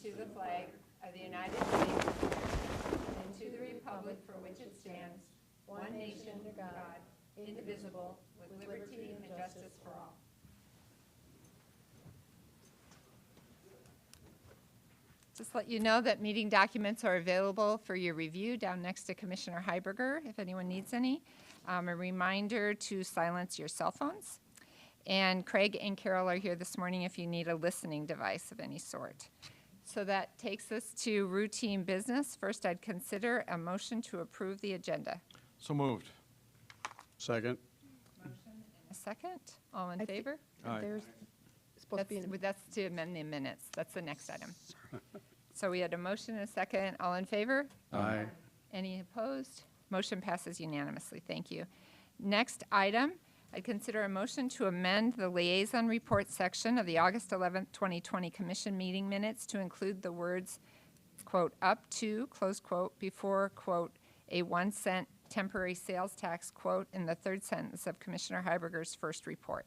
to the flag of the United States of America and to the republic for which it stands, one nation under God, indivisible, with liberty and justice for all. Just let you know that meeting documents are available for your review down next to Commissioner Heiberger if anyone needs any. A reminder to silence your cell phones. And Craig and Carol are here this morning if you need a listening device of any sort. So that takes us to routine business. First, I'd consider a motion to approve the agenda. So moved. Second. Motion and a second. All in favor? Aye. There's supposed to be That's to amend the minutes. That's the next item. So we had a motion and a second. All in favor? Aye. Any opposed? Motion passes unanimously. Thank you. Next item, I'd consider a motion to amend the liaison report section of the August 11th, 2020 commission meeting minutes to include the words, quote, up to, close quote, before, quote, a 1 cent temporary sales tax, quote, in the third sentence of Commissioner Heiberger's first report.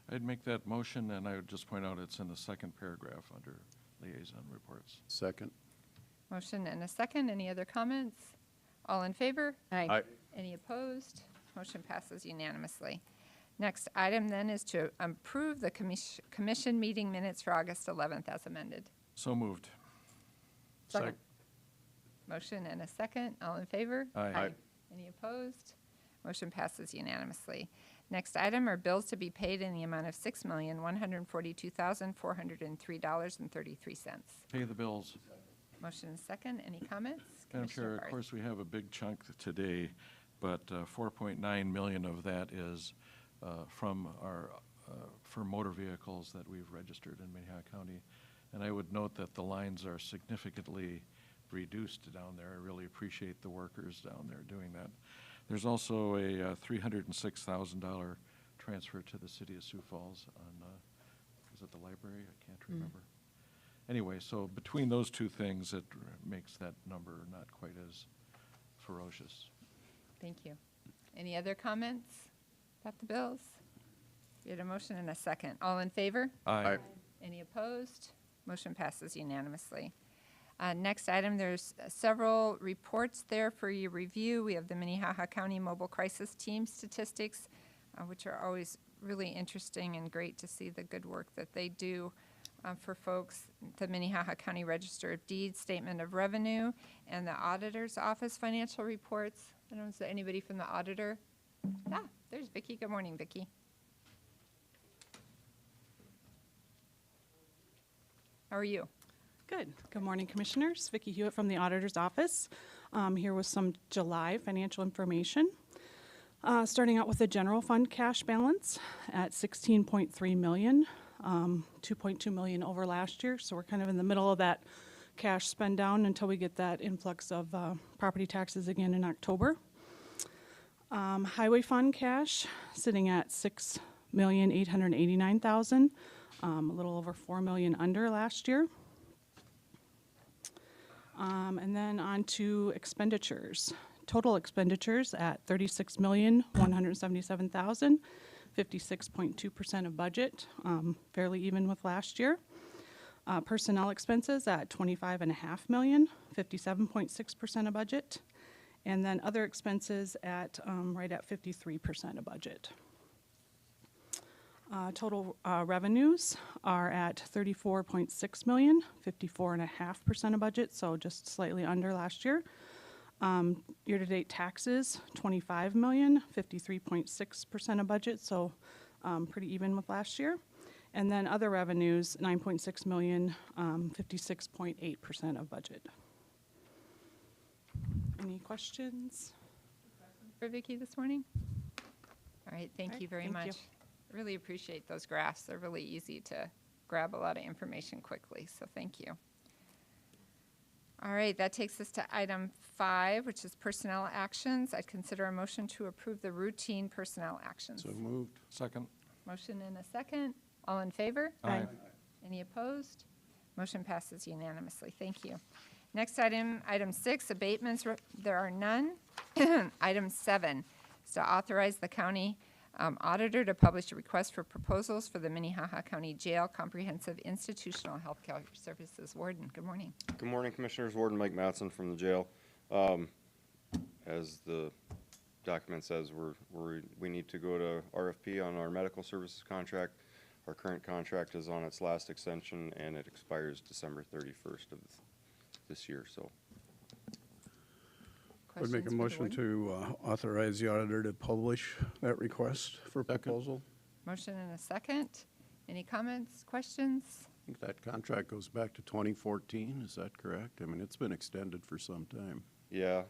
I'd make that motion, and I would just point out it's in the second paragraph under liaison reports. Second. Motion and a second. Any other comments? All in favor? Aye. Any opposed? Motion passes unanimously. Next item then is to approve the commission meeting minutes for August 11th as amended. So moved. Second. Motion and a second. All in favor? Aye. Any opposed? Motion passes unanimously. Next item are bills to be paid in the amount of $6,142,403.33. Pay the bills. Motion and second. Any comments? Madam Commissioner Chair, of Barth. course, we have a big chunk today, but 4.9 million of that is from our for motor vehicles that we've registered in Minnehaha County. And I would note that the lines are significantly reduced down there. I really appreciate the workers down there doing that. There's also a $306,000 transfer to the city of Sioux Falls on, is it the library? I can't remember. Anyway, so between those two things, it makes that number not quite as ferocious. Thank you. Any other comments about the bills? We had a motion and a second. All in favor? Aye. Any opposed? Motion passes unanimously. Next item, there's several reports there for your review. We have the Minnehaha County Mobile Crisis Team statistics, which are always really interesting and great to see the good work that they do for folks. The Minnehaha County Register of Deeds Statement of Revenue and the Auditor's Office financial reports. I don't know, is there anybody from the auditor? Ah, there's Vicki. Good morning, Vicki. How are you? Good. Good morning, Commissioners. Vicki Hewitt from the Auditor's Office. Here with some July financial information. Starting out with the general fund cash balance at $16.3 million, 2.2 million over last year. So we're kind of in the middle of that cash spend down until we get that influx of property taxes again in October. Highway fund cash sitting at $6,889,000, a little over $4 million under last year. And then on to expenditures. Total expenditures at $36,177,000, 56.2% of budget, fairly even with last year. Personnel expenses at $25.5 million, 57.6% of budget. And then other expenses at right at 53% of budget. Total revenues are at $34.6 million, 54.5% of budget, so just slightly under last year. Year-to-date taxes, $25 million, 53.6% of budget, so pretty even with last year. And then other revenues, $9.6 million, 56.8% of budget. Any questions? For Vicki this morning? All right, thank you very much. you. I really appreciate those graphs. They're really easy to grab a lot of information quickly, so thank you. All right, that takes us to item 5, which is personnel actions. I'd consider a motion to approve the routine personnel actions. So moved. Second. Motion and a second. All in favor? Aye. Any opposed? Motion passes unanimously. Thank you. Next item, item 6, abatements. There are none. Item 7 is to authorize the county Auditor to publish a request for proposals for the Minnehaha County Jail Comprehensive Institutional Healthcare Services. Warden, good morning. Good morning, Commissioners. Warden Mike Matson from the jail. As the document says, we need to go to RFP on our medical services contract. Our current contract is on its last extension, and it expires December 31st of this year. So, Would make a Questions for the motion warden? to authorize the auditor to publish that request for proposal. Motion and a second. Any comments, questions? I think that contract goes back to 2014, is that correct? I mean, it's been extended for some time. yeah,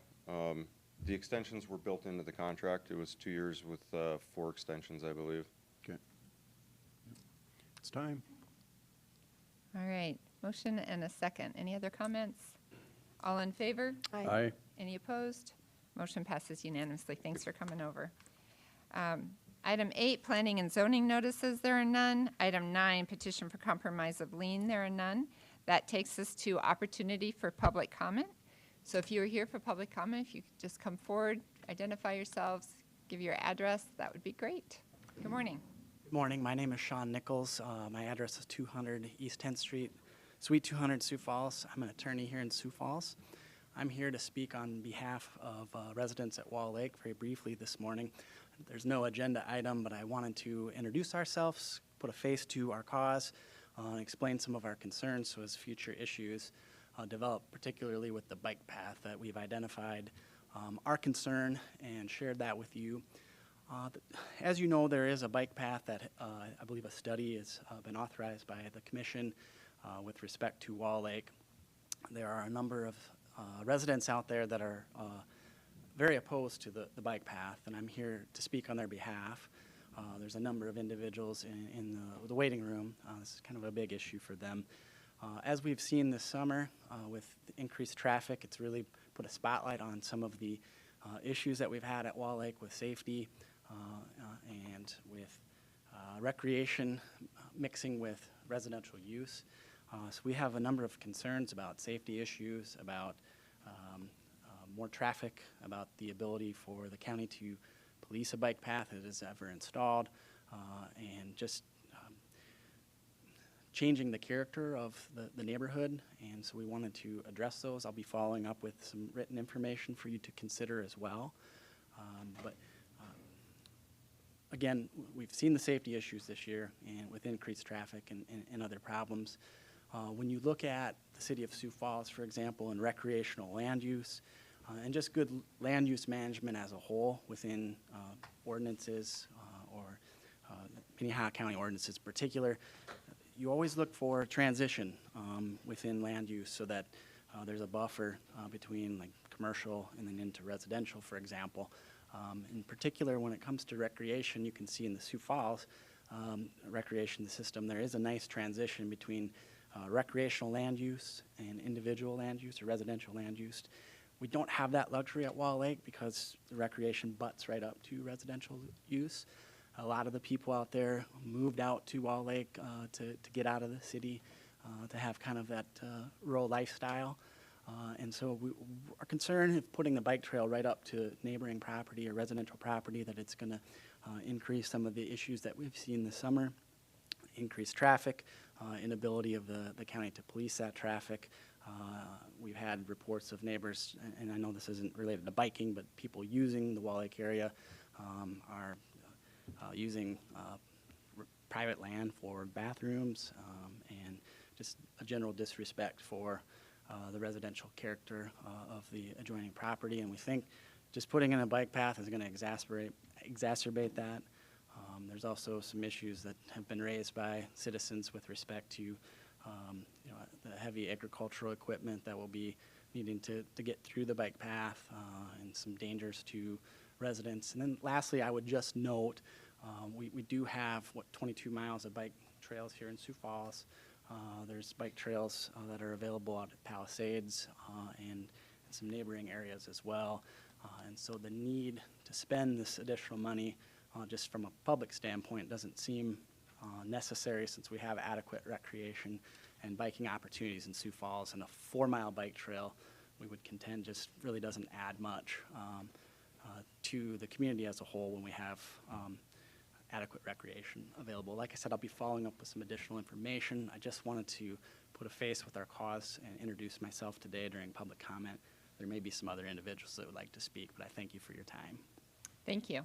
the extensions were built into the contract. It was 2 years with 4 extensions, I believe. Okay. It's time. All right, motion and a second. Any other comments? All in favor? Aye. Any opposed? Motion passes unanimously. Thanks for coming over. Item 8, planning and zoning notices, there are none. Item 9, petition for compromise of lien, there are none. That takes us to opportunity for public comment. So if you are here for public comment, if you could just come forward, identify yourselves, give your address, that would be great. Good morning. Good morning. My name is Sean Nichols. My address is 200 East 10th Street, Suite 200, Sioux Falls. I'm an attorney here in Sioux Falls. I'm here to speak on behalf of residents at Wall Lake very briefly this morning. There's no agenda item, but I wanted to introduce ourselves, put a face to our cause, and explain some of our concerns so as future issues develop, particularly with the bike path that we've identified our concern and shared that with you. As you know, there is a bike path that I believe a study has been authorized by the commission with respect to Wall Lake. There are a number of residents out there that are very opposed to the bike path, and I'm here to speak on their behalf. There's a number of individuals in the waiting room. This is kind of a big issue for them. As we've seen this summer with increased traffic, it's really put a spotlight on some of the issues that we've had at Wall Lake with safety and with recreation mixing with residential use. So we have a number of concerns about safety issues, about more traffic, about the ability for the county to police a bike path that is ever installed, and just changing the character of the neighborhood. And so we wanted to address those. I'll be following up with some written information for you to consider as well. Again, we've seen the safety issues this year and with increased traffic and other problems. When you look at the city of Sioux Falls, for example, and recreational land use, and just good land use management as a whole within ordinances or Minnehaha County ordinances in particular, you always look for transition within land use so that there's a buffer between like commercial and then into residential, for example. In particular, when it comes to recreation, you can see in the Sioux Falls recreation system, there is a nice transition between recreational land use and individual land use or residential land use. We don't have that luxury at Wall Lake because the recreation butts right up to residential use. A lot of the people out there moved out to Wall Lake to get out of the city, to have kind of that rural lifestyle. And so we are concerned of putting the bike trail right up to neighboring property or residential property that it's going to increase some of the issues that we've seen this summer, increased traffic, inability of the county to police that traffic. We've had reports of neighbors, and I know this isn't related to biking, but people using the Wall Lake area are using private land for bathrooms and just a general disrespect for the residential character of the adjoining property. And we think just putting in a bike path is going to exacerbate that. There's also some issues that have been raised by citizens with respect to the heavy agricultural equipment that will be needing to get through the bike path and some dangers to residents. And then lastly, I would just note we do have 22 miles of bike trails here in Sioux Falls. There's bike trails that are available out at Palisades and some neighboring areas as well. And so the need to spend this additional money just from a public standpoint doesn't seem necessary since we have adequate recreation and biking opportunities in Sioux Falls, and a 4-mile bike trail we would contend just really doesn't add much to the community as a whole when we have adequate recreation available. Like I said, I'll be following up with some additional information. I just wanted to put a face with our cause and introduce myself today during public comment. There may be some other individuals that would like to speak, but I thank you for your time. Thank you.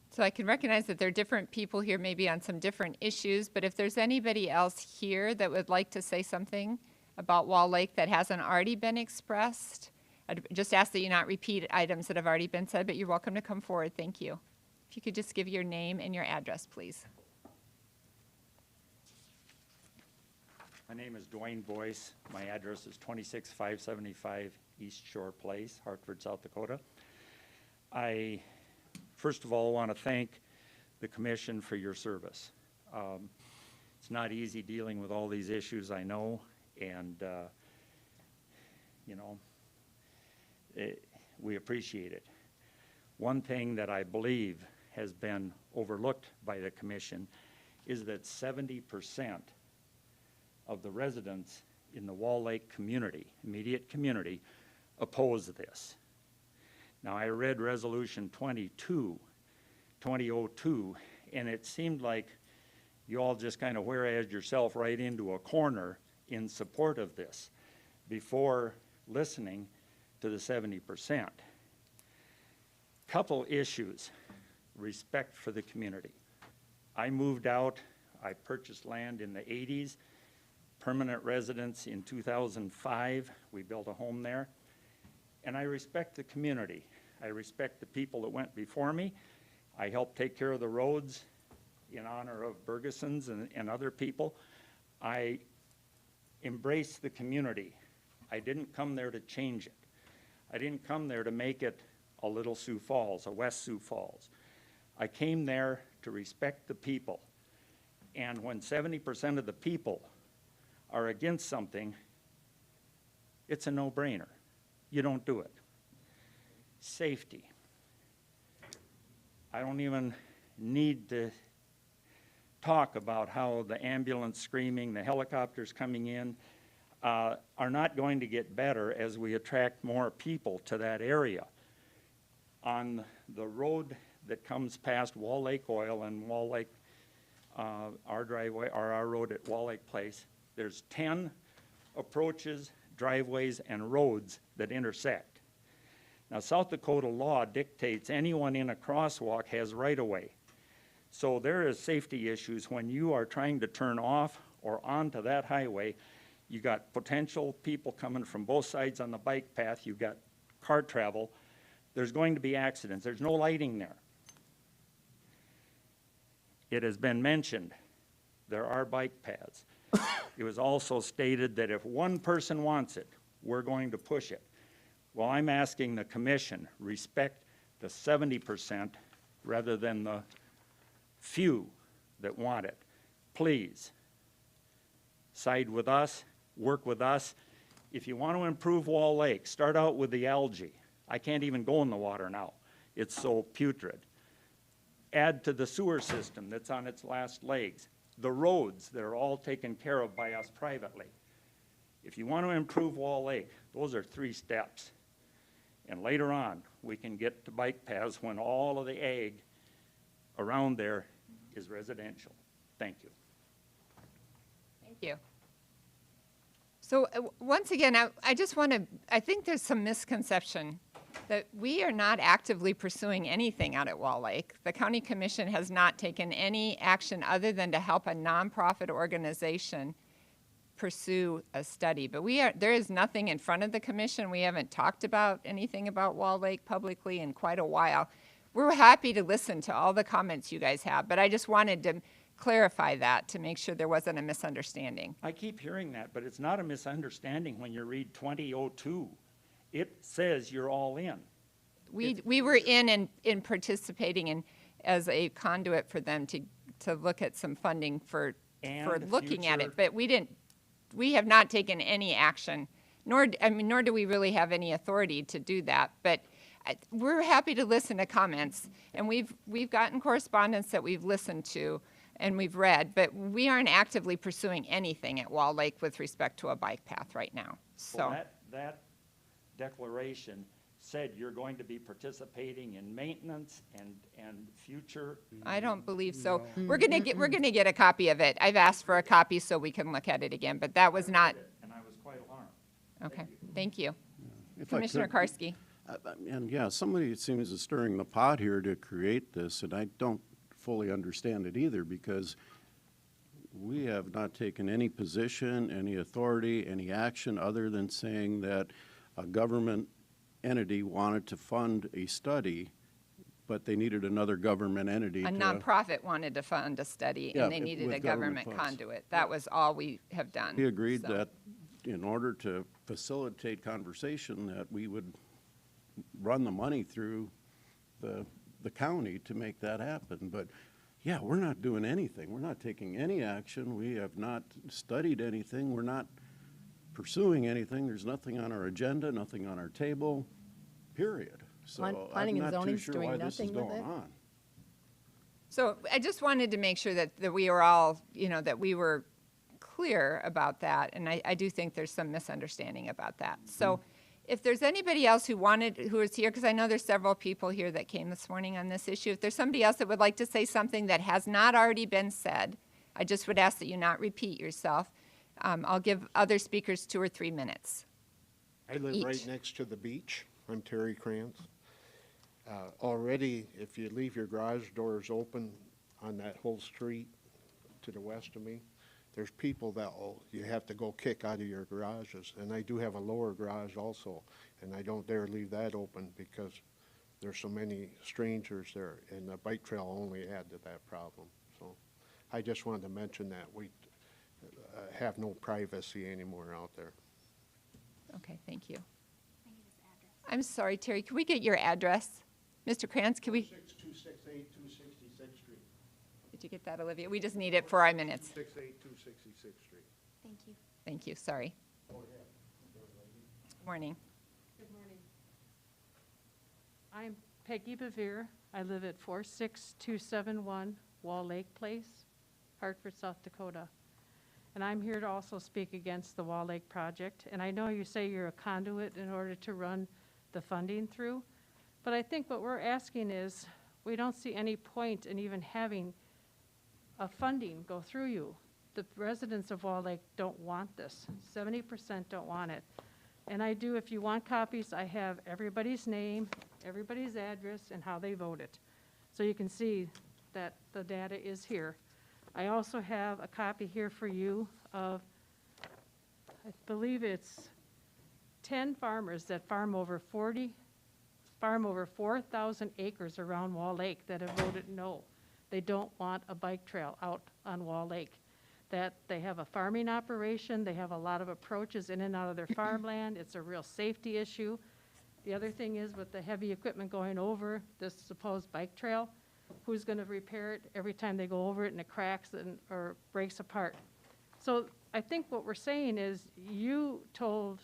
So I can recognize that there are different people here maybe on some different issues, but if there's anybody else here that would like to say something about Wall Lake that hasn't already been expressed, I'd just ask that you not repeat items that have already been said, but you're welcome to come forward. Thank you. If you could just give your name and your address, please. My name is Dwayne Boyce. My address is 26575 East Shore Place, Hartford, South Dakota. I, first of all, want to thank the commission for your service. It's not easy dealing with all these issues, I know, and, you know, we appreciate it. One thing that I believe has been overlooked by the commission is that 70% of the residents in the Wall Lake community, immediate community, oppose this. Now, I read Resolution 2002, and it seemed like you all just kind of whereas yourself right into a corner in support of this before listening to the 70%. Couple issues. Respect for the community. I moved out. I purchased land in the 80s. Permanent residence in 2005. We built a home there. And I respect the community. I respect the people that went before me. I helped take care of the roads in honor of Bergesons and other people. I embrace the community. I didn't come there to change it. I didn't come there to make it a Little Sioux Falls, a West Sioux Falls. I came there to respect the people. And when 70% of the people are against something, it's a no-brainer. You don't do it. Safety. I don't even need to talk about how the ambulance screaming, the helicopters coming in, are not going to get better as we attract more people to that area. On the road that comes past Wall Lake Oil and Wall Lake, our driveway, or our road at Wall Lake Place, there's 10 approaches, driveways, and roads that intersect. Now, South Dakota law dictates anyone in a crosswalk has right-of-way. So there is safety issues when you are trying to turn off or onto that highway. You got potential people coming from both sides on the bike path. You've got car travel. There's going to be accidents. There's no lighting there. It has been mentioned there are bike paths. It was also stated that if one person wants it, we're going to push it. Well, I'm asking the commission, respect the 70% rather than the few that want it. Please, side with us, work with us. If you want to improve Wall Lake, start out with the algae. I can't even go in the water now. It's so putrid. Add to the sewer system that's on its last legs. The roads that are all taken care of by us privately. If you want to improve Wall Lake, those are 3 steps. And later on, we can get to bike paths when all of the ag around there is residential. Thank you. Thank you. So once again, I just want to, I think there's some misconception that we are not actively pursuing anything out at Wall Lake. The County Commission has not taken any action other than to help a nonprofit organization pursue a study. But there is nothing in front of the commission. We haven't talked about anything about Wall Lake publicly in quite a while. We're happy to listen to all the comments you guys have, but I just wanted to clarify that to make sure there wasn't a misunderstanding. I keep hearing that, but it's not a misunderstanding when you read 2002. It says you're all in. We were in participating in as a conduit for them to look at some funding for looking at it, but we have not taken any action, nor do we really have any authority to do that. But we're happy to listen to comments, and we've gotten correspondence that we've listened to and we've read, but we aren't actively pursuing anything at Wall Lake with respect to a bike path right now. So well, that declaration said you're going to be participating in maintenance and future. I don't believe so. We're gonna get a copy of it. I've asked for a copy so we can look at it again, but that was not, And I was quite alarmed. okay, thank you. If I Commissioner could- Karski. And yeah, somebody seems to be stirring the pot here to create this, and I don't fully understand it either, because we have not taken any position, any authority, any action other than saying that a government entity wanted to fund a study, but they needed another government entity A to. nonprofit wanted to fund a study, Yeah, and they needed with a government government funds. conduit. That was all we have done. We agreed so. that in order to facilitate conversation, that we would run the money through the county to make that happen. But, yeah, we're not doing anything. We're not taking any action. We have not studied anything. We're not pursuing anything. There's nothing on our agenda, nothing on our table, period. So Planning I'm and not too zoning's sure doing why this is nothing with going it? on. So I just wanted to make sure that we were all, that we were clear about that, and I do think there's some misunderstanding about that. So if there's anybody else who is here, because I know there's several people here that came this morning on this issue, if there's somebody else that would like to say something that has not already been said, I just would ask that you not repeat yourself. I'll give other speakers 2 or 3 minutes. I live Each. right next to the beach. I'm Terry Krantz. Already, if you leave your garage doors open on that whole street to the west of me, there's people that you have to go kick out of your garages. And I do have a lower garage also, and I don't dare leave that open because there's so many strangers there, and the bike trail only add to that problem. So I just wanted to mention that we have no privacy anymore out there. Okay, thank you. I'm sorry, Terry, can we get your address? Mr. Krantz, can we? 6268 266th Street. Did you get that, Olivia? We just need it for our minutes. 268 266th Street. Thank you. Thank you, sorry. Morning. Good morning. I'm Peggy Bevere. I live at 46271 Wall Lake Place, Hartford, South Dakota. And I'm here to also speak against the Wall Lake project. And I know you say you're a conduit in order to run the funding through, but I think what we're asking is, we don't see any point in even having a funding go through you. The residents of Wall Lake don't want this. 70% don't want it. And I do, if you want copies, I have everybody's name, everybody's address, and how they voted. So you can see that the data is here. I also have a copy here for you of, I believe it's 10 farmers that farm over 4,000 acres around Wall Lake that have voted no. They don't want a bike trail out on Wall Lake. That they have a farming operation, they have a lot of approaches in and out of their farmland. It's a real safety issue. The other thing is with the heavy equipment going over this supposed bike trail, who's going to repair it every time they go over it and it cracks or breaks apart? So I think what we're saying is you told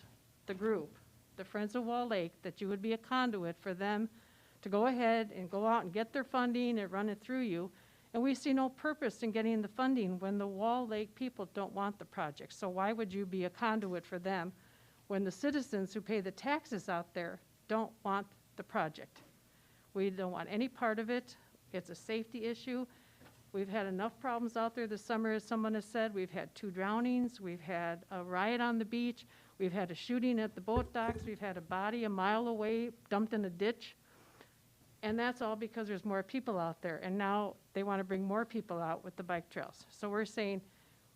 the group, the Friends of Wall Lake, that you would be a conduit for them to go ahead and go out and get their funding and run it through you. And we see no purpose in getting the funding when the Wall Lake people don't want the project. So why would you be a conduit for them when the citizens who pay the taxes out there don't want the project? We don't want any part of it. It's a safety issue. We've had enough problems out there this summer, as someone has said. We've had 2 drownings. We've had a riot on the beach. We've had a shooting at the boat docks. We've had a body a mile away dumped in a ditch. And that's all because there's more people out there. And now they want to bring more people out with the bike trails. So we're saying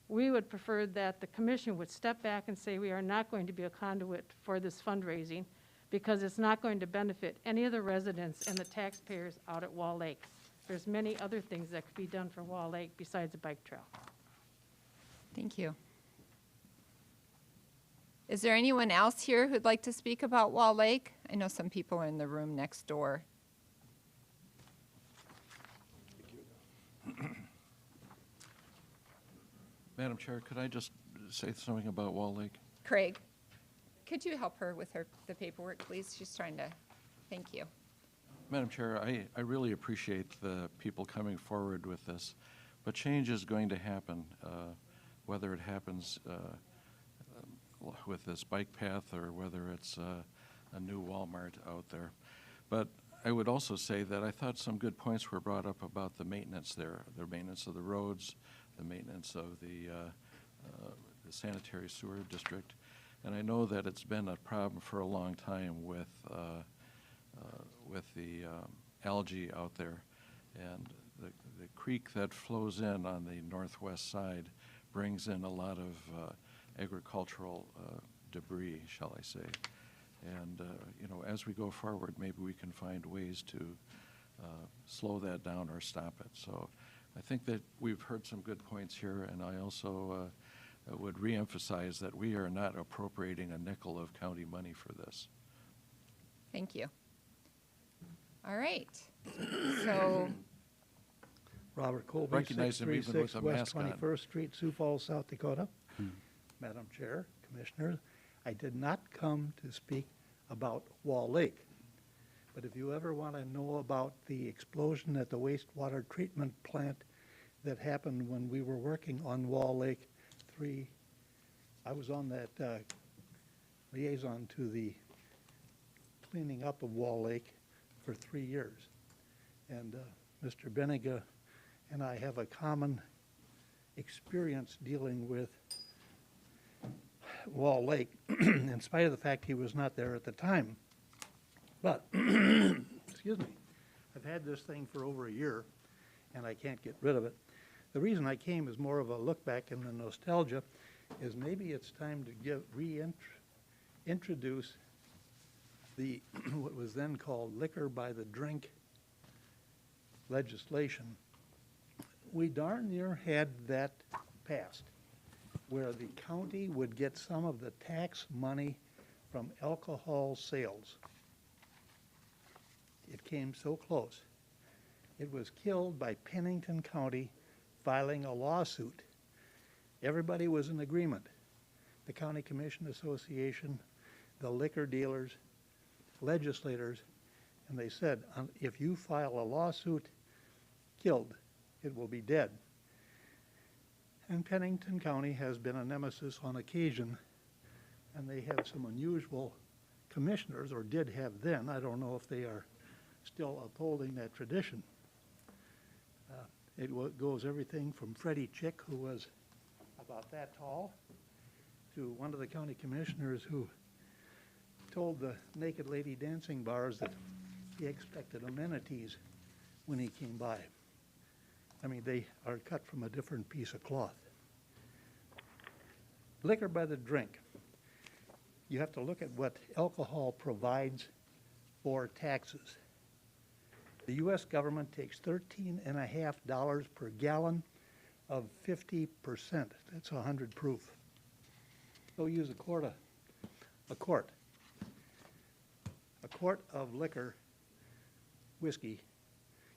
we would prefer that the commission would step back and say we are not going to be a conduit for this fundraising because it's not going to benefit any of the residents and the taxpayers out at Wall Lake. There's many other things that could be done for Wall Lake besides a bike trail. Thank you. Is there anyone else here who'd like to speak about Wall Lake? I know some people are in the room next door. Madam Chair, could I just say something about Wall Lake? Craig, could you help her with the paperwork, please? She's trying to, thank you. Madam Chair, I really appreciate the people coming forward with this, but change is going to happen, whether it happens with this bike path or whether it's a new Walmart out there. But I would also say that I thought some good points were brought up about the maintenance there, the maintenance of the roads, the maintenance of the sanitary sewer district. And I know that it's been a problem for a long time with the algae out there. And the creek that flows in on the northwest side brings in a lot of agricultural debris, shall I say. And, you know, as we go forward, maybe we can find ways to slow that down or stop it. So I think that we've heard some good points here, and I also would reemphasize that we are not appropriating a nickel of county money for this. Thank you. All right. So, Robert Colby, Recognize him even with 636 a West mask on. 21st Street, Sioux Falls, South Dakota. Madam Chair, Commissioners, I did not come to speak about Wall Lake. But if you ever want to know about the explosion at the wastewater treatment plant that happened when we were working on Wall Lake 3, I was on that liaison to the cleaning up of Wall Lake for 3 years. And Mr. Benniga and I have a common experience dealing with Wall Lake, in spite of the fact he was not there at the time. But, excuse me, I've had this thing for over a year, and I can't get rid of it. The reason I came is more of a look back in the nostalgia, is maybe it's time to reintroduce the what was then called liquor by the drink legislation. We darn near had that passed, where the county would get some of the tax money from alcohol sales. It came so close. It was killed by Pennington County filing a lawsuit. Everybody was in agreement. The County Commission Association, the liquor dealers, legislators, and they said, if you file a lawsuit, killed, it will be dead. And Pennington County has been a nemesis on occasion, and they have some unusual commissioners, or did have then. I don't know if they are still upholding that tradition. It goes everything from Freddie Chick, who was about that tall, to one of the county commissioners who told the naked lady dancing bars that he expected amenities when he came by. I mean, they are cut from a different piece of cloth. Liquor by the drink. You have to look at what alcohol provides for taxes. The U.S. government takes $13.50 per gallon of 50%. That's 100 proof. They'll use a quart. A quart of liquor, whiskey,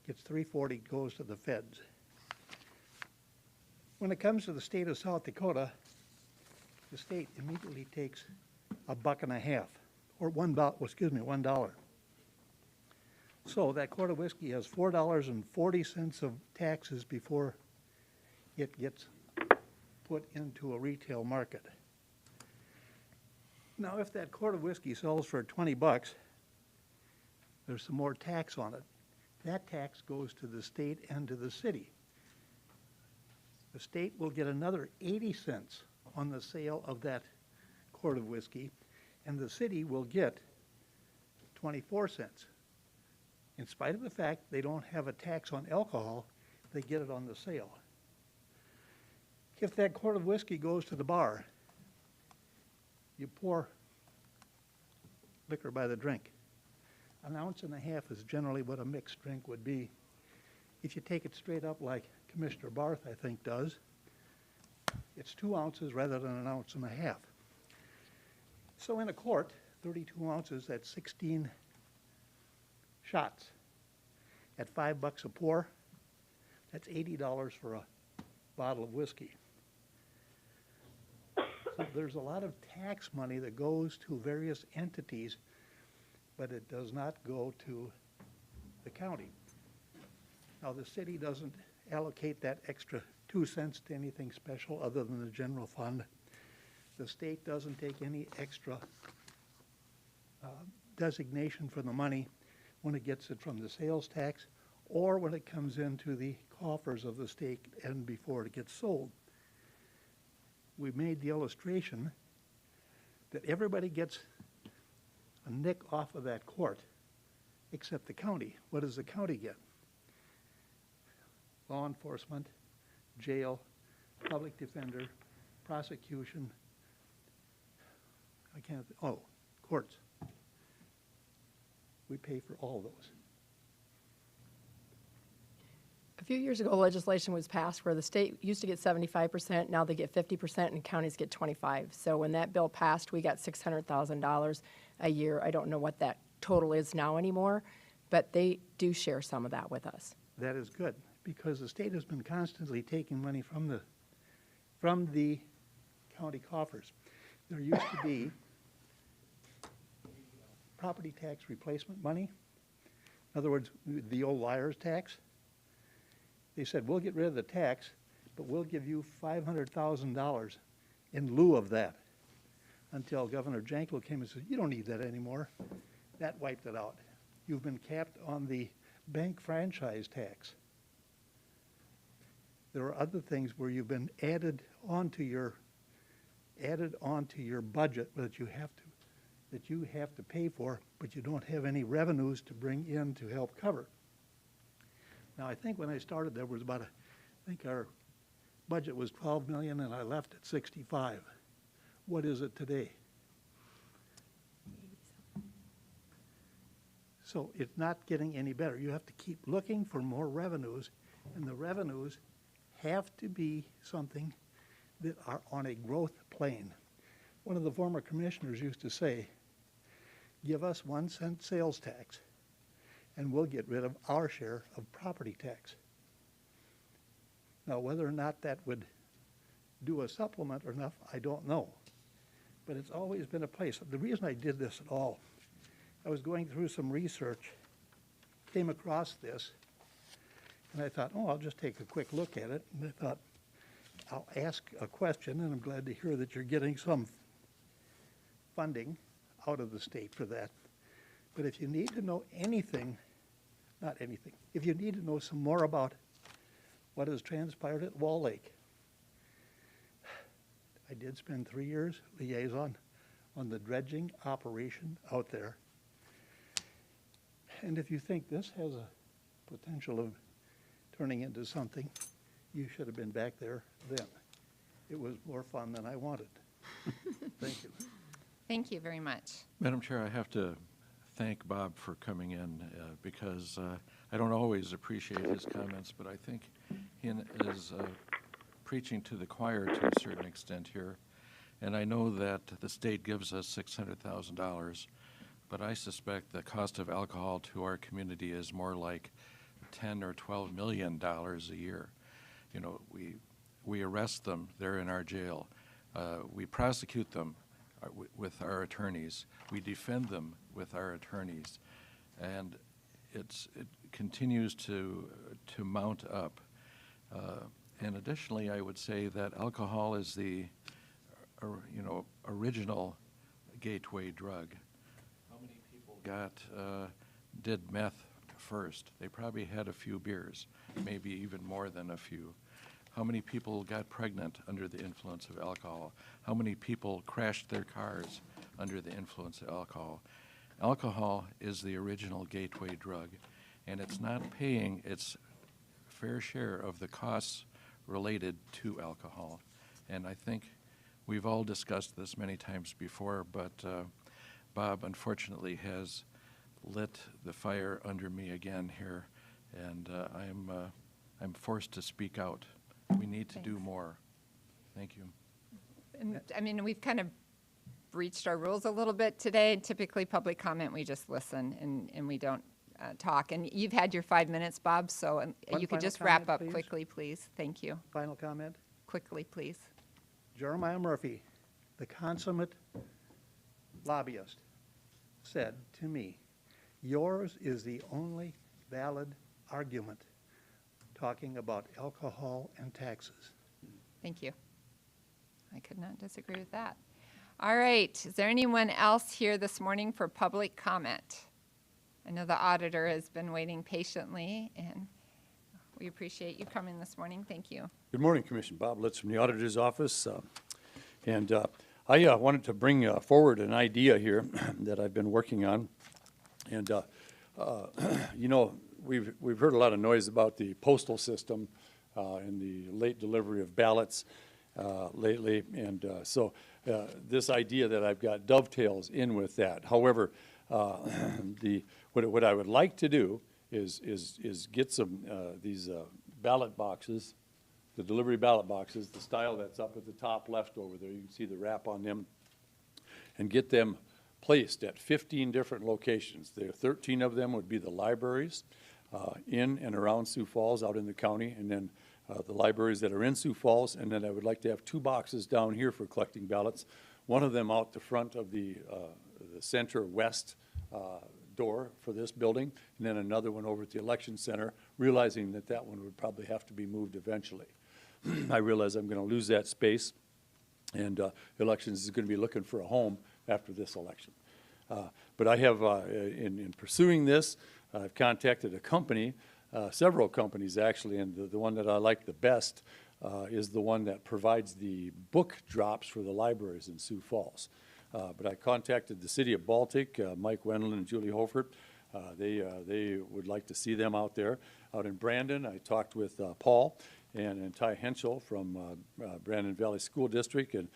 gets $3.40, goes to the feds. When it comes to the state of South Dakota, the state immediately takes $1.50, or $1. So that quart of whiskey has $4.40 of taxes before it gets put into a retail market. Now, if that quart of whiskey sells for 20 bucks, there's some more tax on it. That tax goes to the state and to the city. The state will get another 80 cents on the sale of that quart of whiskey, and the city will get 24 cents. In spite of the fact they don't have a tax on alcohol, they get it on the sale. If that quart of whiskey goes to the bar, you pour liquor by the drink. 1.5 ounces is generally what a mixed drink would be. If you take it straight up like Commissioner Barth, I think, does, it's 2 ounces rather than 1.5 ounces. So in a quart, 32 ounces, that's 16 shots. At $5 a pour, that's $80 for a bottle of whiskey. So there's a lot of tax money that goes to various entities, but it does not go to the county. Now, the city doesn't allocate that extra 2 cents to anything special other than the general fund. The state doesn't take any extra designation for the money when it gets it from the sales tax or when it comes into the coffers of the state and before it gets sold. We made the illustration that everybody gets a nick off of that court except the county. What does the county get? Law enforcement, jail, public defender, prosecution, courts. We pay for all those. A few years ago, legislation was passed where the state used to get 75%, now they get 50%, and counties get 25%. So when that bill passed, we got $600,000 a year. I don't know what that total is now anymore, but they do share some of that with us. That is good, because the state has been constantly taking money from the county coffers. There used to be property tax replacement money. In other words, the old liar's tax. They said, we'll get rid of the tax, but we'll give you $500,000 in lieu of that. Until Governor Jankel came and said, you don't need that anymore. That wiped it out. You've been capped on the bank franchise tax. There are other things where you've been added onto your budget that you have to pay for, but you don't have any revenues to bring in to help cover. Now, I think when I started, there was I think our budget was 12 million, and I left at 65. What is it today? So it's not getting any better. You have to keep looking for more revenues, and the revenues have to be something that are on a growth plane. One of the former commissioners used to say, give us 1 cent sales tax, and we'll get rid of our share of property tax. Now, whether or not that would do a supplement or not, I don't know. But it's always been a place. The reason I did this at all, I was going through some research, came across this, and I thought, oh, I'll just take a quick look at it. And I thought, I'll ask a question, and I'm glad to hear that you're getting some funding out of the state for that. But if you need to know anything, not anything, if you need to know some more about what has transpired at Wall Lake, I did spend 3 years liaison on the dredging operation out there. And if you think this has a potential of turning into something, you should have been back there then. It was more fun than I wanted. Thank you. Thank you very much. Madam Chair, I have to thank Bob for coming in because I don't always appreciate his comments, but I think he is preaching to the choir to a certain extent here. And I know that the state gives us $600,000, but I suspect the cost of alcohol to our community is more like $10 or $12 million a year. You know, we arrest them, they're in our jail. We prosecute them with our attorneys. We defend them with our attorneys. And it continues to mount up. And additionally, I would say that alcohol is the original gateway drug. How many people did meth first? They probably had a few beers, maybe even more than a few. How many people got pregnant under the influence of alcohol? How many people crashed their cars under the influence of alcohol? Alcohol is the original gateway drug, and it's not paying its fair share of the costs related to alcohol. And I think we've all discussed this many times before, but Bob unfortunately has lit the fire under me again here, and I'm forced to speak out. We need to do more. Thank you. And, I mean, we've kind of breached our rules a little bit today. Typically, public comment, we just listen and we don't talk. And you've had your 5 minutes, Bob, so you could just wrap up quickly, please. Thank you. Final comment? Quickly, please. Jeremiah Murphy, the consummate lobbyist, said to me, yours is the only valid argument talking about alcohol and taxes. Thank you. I could not disagree with that. All right, is there anyone else here this morning for public comment? I know the auditor has been waiting patiently, and we appreciate you coming this morning. Thank you. Good morning, Commission. Bob Litz from the Auditor's Office. I wanted to bring forward an idea here that I've been working on. And, you know, we've heard a lot of noise about the postal system and the late delivery of ballots lately. And so this idea that I've got dovetails in with that. However, what I would like to do is get some these ballot boxes, the delivery ballot boxes, the style that's up at the top left over there. You can see the wrap on them, and get them placed at 15 different locations. There are 13 of them would be the libraries in and around Sioux Falls out in the county, and then the libraries that are in Sioux Falls, and then I would like to have 2 boxes down here for collecting ballots. One of them out the front of the center west door for this building, and then another one over at the election center, realizing that that one would probably have to be moved eventually. I realize I'm going to lose that space, and elections is going to be looking for a home after this election. But I have, in pursuing this, I've contacted a company, several companies actually, and the one that I like the best is the one that provides the book drops for the libraries in Sioux Falls. But I contacted the city of Baltic, Mike Wendland and Julie Hofert. They would like to see them out there. Out in Brandon, I talked with Paul and Ty Henschel from Brandon Valley School District and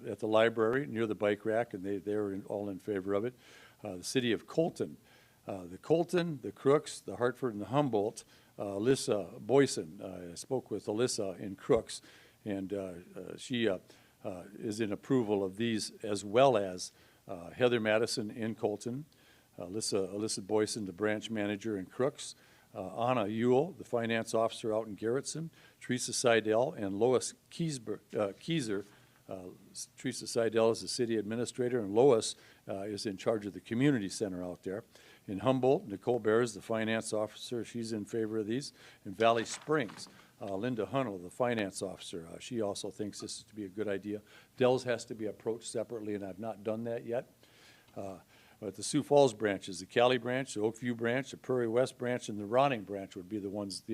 at the library near the bike rack, and they were all in favor of it. The city of Colton, the Colton, the Crooks, the Hartford, and the Humboldt. Alyssa Boyson, I spoke with Alyssa in Crooks, and she is in approval of these, as well as Heather Madison in Colton, Alyssa Boyson, the branch manager in Crooks, Anna Ewell, the finance officer out in Garrettson, Teresa Seidel, and Lois Kieser. Teresa Seidel is the city administrator, and Lois is in charge of the community center out there. In Humboldt, Nicole Bears, the finance officer, she's in favor of these. In Valley Springs, Linda Hunnell, the finance officer, she also thinks this is to be a good idea. Dells has to be approached separately, and I've not done that yet. But the Sioux Falls branches, the Cali branch, the Oakview branch, the Prairie West branch, and the Ronning branch would be the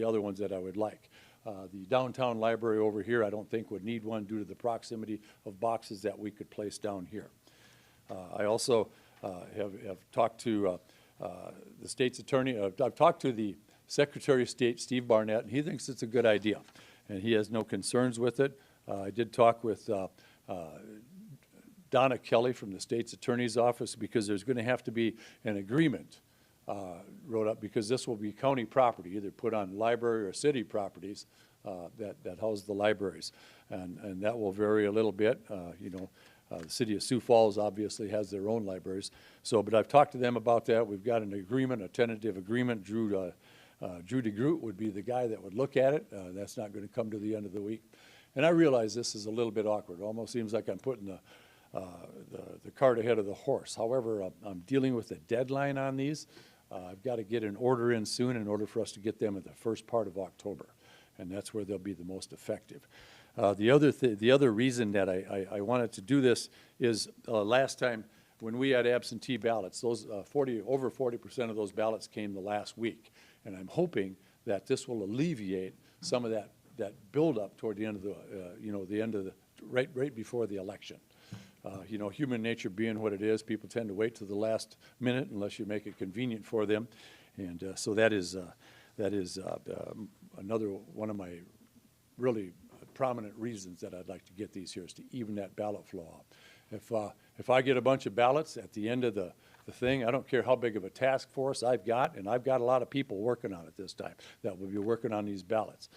other ones that I would like. The downtown library over here, I don't think would need one due to the proximity of boxes that we could place down here. I also have talked to the state's attorney. I've talked to the Secretary of State, Steve Barnett, and he thinks it's a good idea, and he has no concerns with it. I did talk with Donna Kelly from the state's attorney's office, because there's going to have to be an agreement wrote up, because this will be county property, either put on library or city properties that house the libraries, and that will vary a little bit. You know, the city of Sioux Falls obviously has their own libraries. So, but I've talked to them about that. We've got an agreement, a tentative agreement. Drew DeGroot would be the guy that would look at it. That's not going to come to the end of the week. And I realize this is a little bit awkward. It almost seems like I'm putting the cart ahead of the horse. However, I'm dealing with a deadline on these. I've got to get an order in soon in order for us to get them at the first part of October, and that's where they'll be the most effective. The other reason that I wanted to do this is last time when we had absentee ballots, those over 40% of those ballots came the last week, and I'm hoping that this will alleviate some of that buildup toward the end of the right before the election. You know, human nature being what it is, people tend to wait to the last minute unless you make it convenient for them, and so that is another one of my really prominent reasons that I'd like to get these here, is to even that ballot flow out. If I get a bunch of ballots at the end of the thing, I don't care how big of a task force I've got, and I've got a lot of people working on it this time that will be working on these ballots.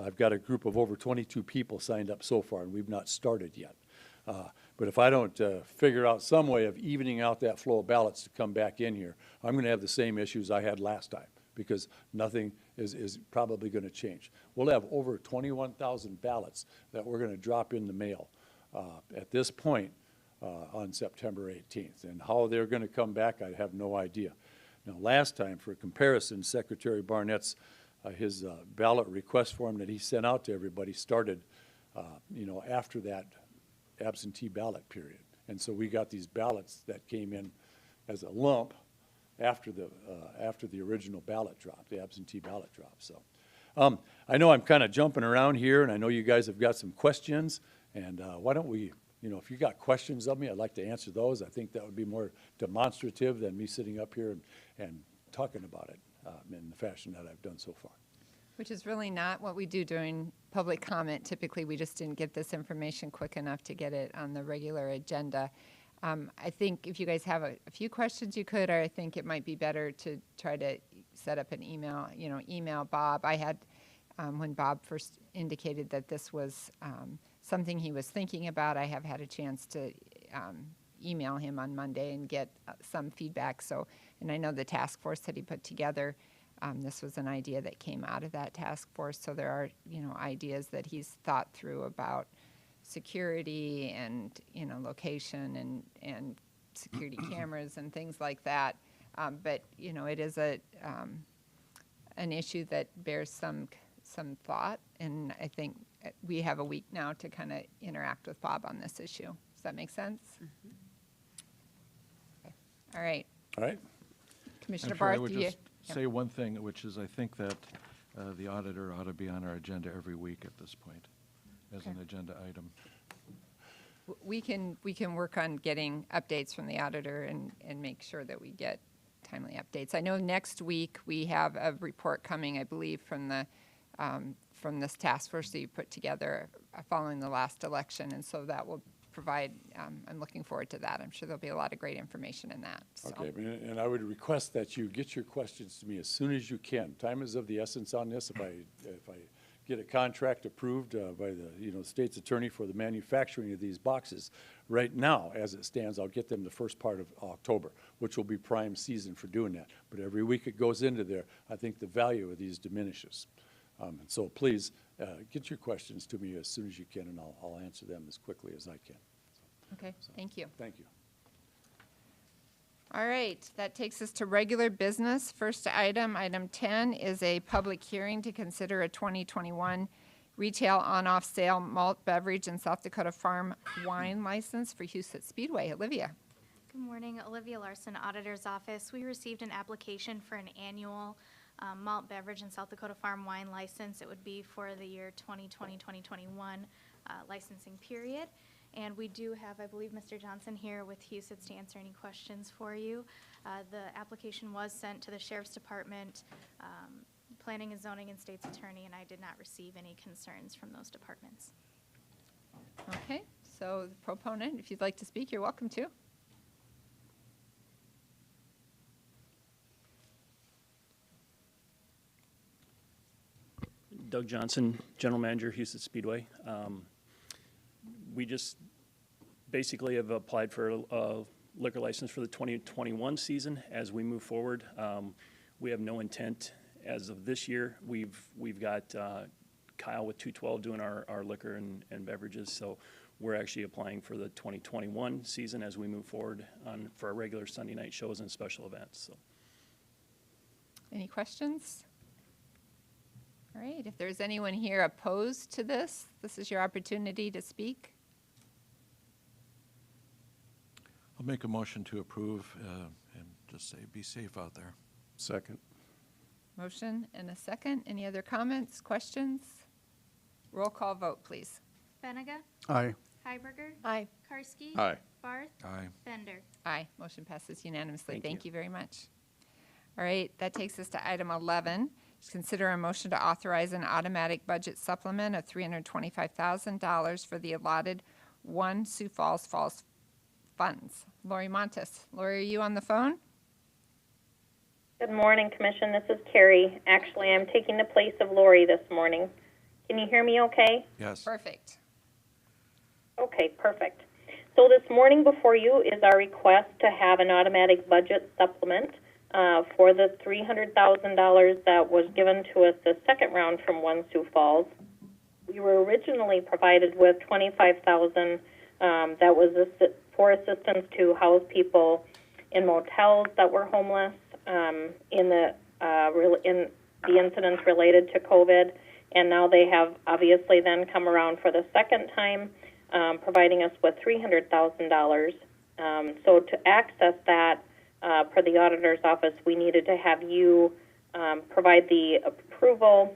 I've got a group of over 22 people signed up so far, and we've not started yet. But if I don't figure out some way of evening out that flow of ballots to come back in here, I'm going to have the same issues I had last time, because nothing is probably going to change. We'll have over 21,000 ballots that we're going to drop in the mail at this point on September 18th. And how they're going to come back, I have no idea. Now, last time, for comparison, Secretary Barnett's his ballot request form that he sent out to everybody started, you know, after that absentee ballot period. And so we got these ballots that came in as a lump after the original ballot drop, the absentee ballot drop, so. I know I'm kind of jumping around here, and I know you guys have got some questions, and why don't we, if you got questions of me, I'd like to answer those. I think that would be more demonstrative than me sitting up here and talking about it in the fashion that I've done so far. Which is really not what we do during public comment. Typically, we just didn't get this information quick enough to get it on the regular agenda. I think if you guys have a few questions, you could, or I think it might be better to try to set up an email, email Bob. I had, when Bob first indicated that this was something he was thinking about, I have had a chance to email him on Monday and get some feedback. So, and I know the task force that he put together, this was an idea that came out of that task force. So there are, ideas that he's thought through about security and, location and security cameras and things like that. But, it is an issue that bears some thought. And I think we have a week now to kind of interact with Bob on this issue. Does that make sense? Mm-hmm. Okay. All right. All right. Commissioner I'm sure I Barth, would do you? just say one thing, which is I think that the auditor ought to be on our agenda every week at this point as an agenda item. We can work on getting updates from the auditor and make sure that we get timely updates. I know next week we have a report coming, I believe, from this task force that you put together following the last election, and so that will provide, I'm looking forward to that. I'm sure there'll be a lot of great information in that. So. Okay, and I would request that you get your questions to me as soon as you can. Time is of the essence on this. If I get a contract approved by the state's attorney for the manufacturing of these boxes, right now, as it stands, I'll get them the first part of October, which will be prime season for doing that. But every week it goes into there, I think the value of these diminishes. And so please get your questions to me as soon as you can, and I'll answer them as quickly as I can. Okay, thank you. Thank you. All right, that takes us to regular business. First item, item 10, is a public hearing to consider a 2021 retail on-off sale malt beverage and South Dakota farm wine license for Huset Speedway. Olivia. Good morning, Olivia Larson, Auditor's Office. We received an application for an annual malt beverage and South Dakota farm wine license. It would be for the year 2020-2021 licensing period. And we do have, I believe, Mr. Johnson here with Huset's to answer any questions for you. The application was sent to the Sheriff's Department, Planning and Zoning, and State's Attorney, and I did not receive any concerns from those departments. Okay, so the proponent, if you'd like to speak, you're welcome to. Doug Johnson, General Manager, Huset Speedway. We just basically have applied for a liquor license for the 2021 season. As we move forward, we have no intent as of this year. We've got Kyle with 212 doing our liquor and beverages, so we're actually applying for the 2021 season as we move forward for our regular Sunday night shows and special events. So. Any questions? All right, if there's anyone here opposed to this, this is your opportunity to speak. I'll make a motion to approve and just say be safe out there. Second. Motion and a second. Any other comments, questions? Roll call vote, please. Benega? Aye. Heiberger? Aye. Karski? Aye. Barth? Aye. Bender? Aye. Motion passes unanimously. Thank you very much. All right, that takes us to item 11. Consider a motion to authorize an automatic budget supplement of $325,000 for the allotted 1 Sioux Falls funds. Lori Montes. Lori, are you on the phone? Good morning, Commission. This is Carrie. Actually, I'm taking the place of Lori this morning. Can you hear me okay? Yes. Perfect. Okay, perfect. So this morning before you is our request to have an automatic budget supplement for the $300,000 that was given to us the second round from 1 Sioux Falls. We were originally provided with $25,000 that was for assistance to house people in motels that were homeless in the incidents related to COVID. And now they have obviously then come around for the second time providing us with $300,000. So to access that, per the auditor's office, we needed to have you provide the approval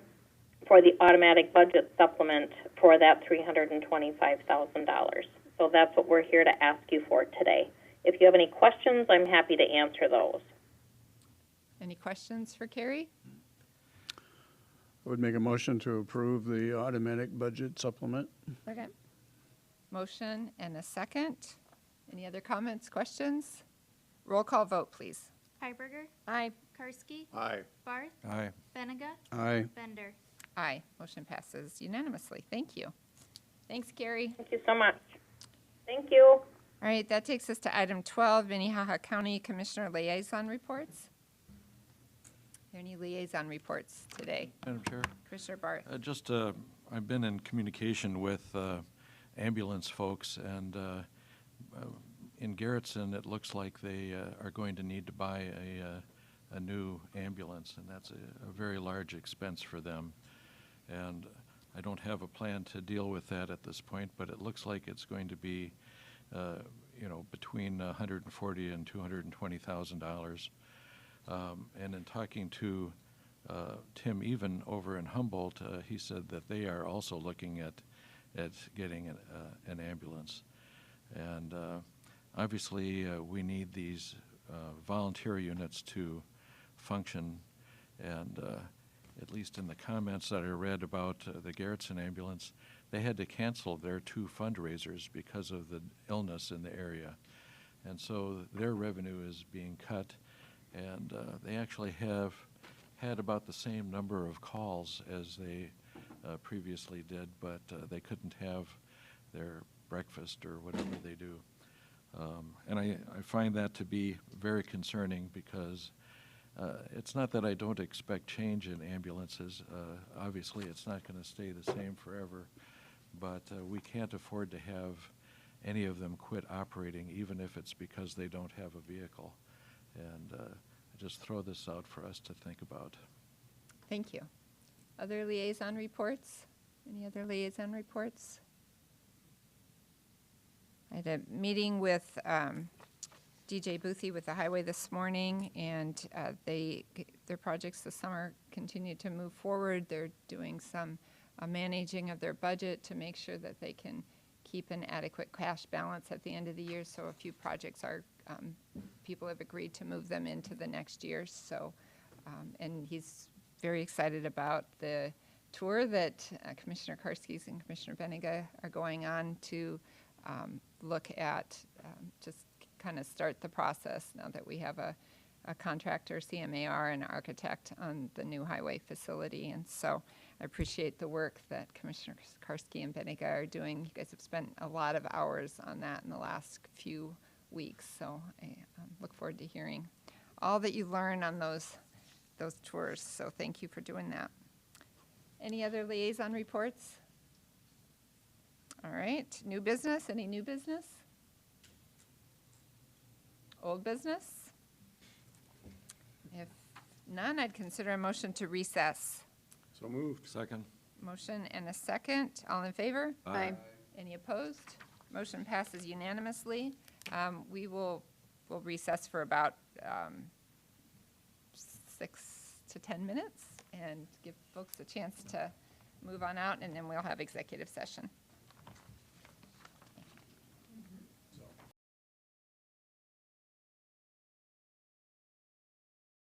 for the automatic budget supplement for that $325,000. So that's what we're here to ask you for today. If you have any questions, I'm happy to answer those. Any questions for Carrie? I would make a motion to approve the automatic budget supplement. Second. Motion and a second. Any other comments, questions? Roll call vote, please. Hiberger, Aye. Karski, Aye. Barth, Aye. Benega, Aye. Bender. Aye. Motion passes unanimously. Thank you. Thanks, Carrie. Thank you so much. Thank you. All right, that takes us to item 12, Minnehaha County Commissioner Liaison Reports. Are there any liaison reports today? Madam Chair? Commissioner Barth. I've been in communication with ambulance folks, and in Garrettson, it looks like they are going to need to buy a new ambulance, and that's a very large expense for them. And I don't have a plan to deal with that at this point, but it looks like it's going to be, between $140,000 and $220,000. And in talking to Tim Even over in Humboldt, he said that they are also looking at getting an ambulance. And obviously, we need these volunteer units to function. And at least in the comments that I read about the Garrettson ambulance, they had to cancel their 2 fundraisers because of the illness in the area. And so their revenue is being cut. And they actually have had about the same number of calls as they previously did, but they couldn't have their breakfast or whatever they do. And I find that to be very concerning, because it's not that I don't expect change in ambulances. Obviously, it's not going to stay the same forever, but we can't afford to have any of them quit operating, even if it's because they don't have a vehicle. And I just throw this out for us to think about. Thank you. Other liaison reports? Any other liaison reports? I had a meeting with DJ Boothie with the highway this morning, and their projects this summer continue to move forward. They're doing some managing of their budget to make sure that they can keep an adequate cash balance at the end of the year. So a few projects are, people have agreed to move them into the next year. So, and he's very excited about the tour that Commissioner Karski and Commissioner Benega are going on to look at, just kind of start the process now that we have a contractor, CMAR, and architect on the new highway facility. And so I appreciate the work that Commissioners Karski and Benega are doing. You guys have spent a lot of hours on that in the last few weeks, so I look forward to hearing all that you learn on those tours. So thank you for doing that. Any other liaison reports? All right, new business, any new business? Old business? If none, I'd consider a motion to recess. So moved. Second. Motion and a second. All in favor? Aye. Any opposed? Motion passes unanimously. We'll recess for about 6 to 10 minutes and give folks a chance to move on out, and then we'll have executive session.